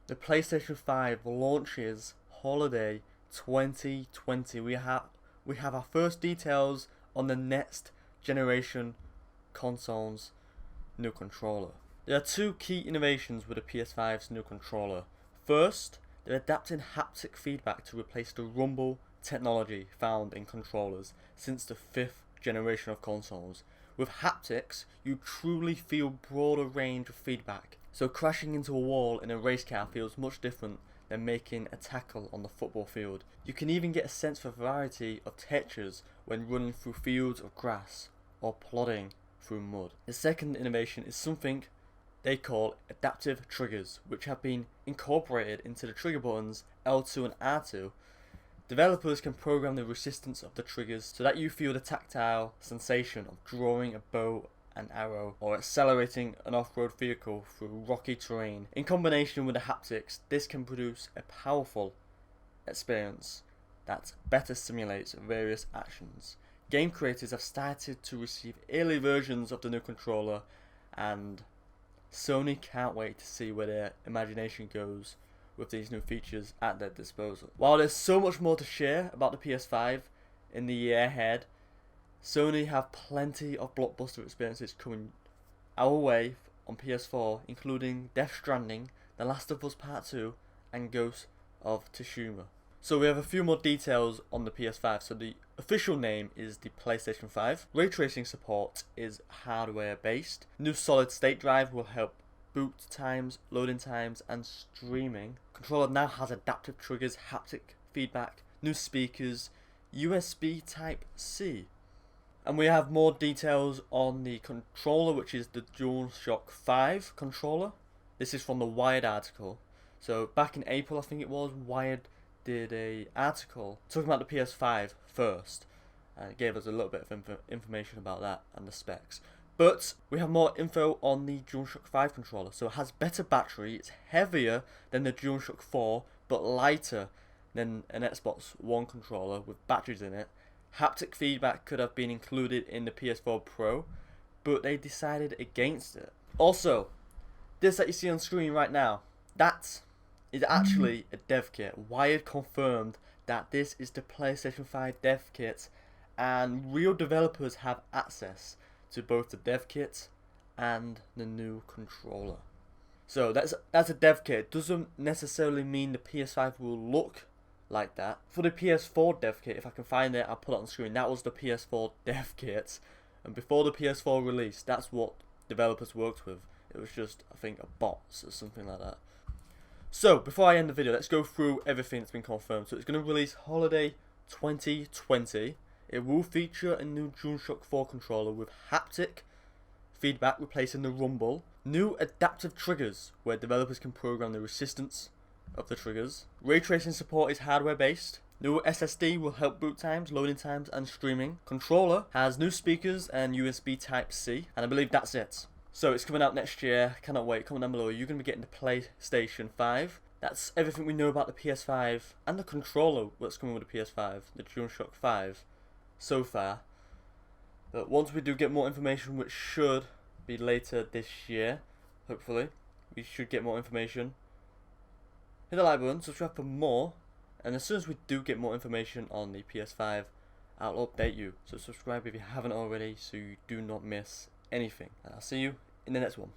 The PlayStation 5 launches holiday 2020. We have our first details on the next generation console's new controller. There are two key innovations with the PS5's new controller. First, they're adapting haptic feedback to replace the rumble technology found in controllers since the 5th generation of consoles. With haptics, you truly feel broader range of feedback. So crashing into a wall in a race car feels much different than making a tackle on the football field. You can even get a sense of variety of textures when running through fields of grass or plodding through mud. The second innovation is something they call adaptive triggers, which have been incorporated into the trigger buttons L2 and R2. Developers can program the resistance of the triggers so that you feel the tactile sensation of drawing a bow and arrow or accelerating an off-road vehicle through rocky terrain. In combination with the haptics, this can produce a powerful experience that better simulates various actions. Game creators have started to receive early versions of the new controller, and Sony can't wait to see where their imagination goes with these new features at their disposal. While there's so much more to share about the PS5 in the year ahead, Sony have plenty of blockbuster experiences coming our way on PS4, including Death Stranding, The Last of Us Part 2, and Ghost of Tsushima. So we have a few more details on the PS5. So the official name is the PlayStation 5. Ray tracing support is hardware based. New solid state drive will help boot times, loading times, and streaming. Controller now has adaptive triggers, haptic feedback, new speakers, USB Type-C. And we have more details on the controller, which is the DualShock 5 controller. This is from the Wired article. So back in April, I think it was, Wired did a article talking about the PS5 first, and it gave us a little bit of information about that and the specs. But we have more info on the DualShock 5 controller. So it has better battery, it's heavier than the DualShock 4, but lighter than an Xbox One controller with batteries in it. Haptic feedback could have been included in the PS4 Pro, but they decided against it. Also, this that you see on screen right now, that is actually a dev kit. Wired confirmed that this is the PlayStation 5 dev kit, and real developers have access to both the dev kit and the new controller. So that's a dev kit. It doesn't necessarily mean the PS5 will look like that. For the PS4 dev kit, if I can find it, I'll put it on screen. That was the PS4 dev kit, and before the PS4 release, that's what developers worked with. It was just, I think, a box or something like that. So before I end the video, let's go through everything that's been confirmed. So it's going to release holiday 2020. It will feature a new DualShock 4 controller with haptic feedback replacing the rumble. New adaptive triggers where developers can program the resistance of the triggers. Ray tracing support is hardware based. New SSD will help boot times, loading times, and streaming. Controller has new speakers and USB Type-C, and I believe that's it. So it's coming out next year. Cannot wait. Comment down below. You're going to be getting the PlayStation 5. That's everything we know about the PS5 and the controller that's coming with the PS5, the DualShock 5, so far. But once we do get more information, which should be later this year, hopefully, we should get more information. Hit the like button, subscribe for more, and as soon as we do get more information on the PS5, I'll update you. So subscribe if you haven't already, so you do not miss anything. And I'll see you in the next one.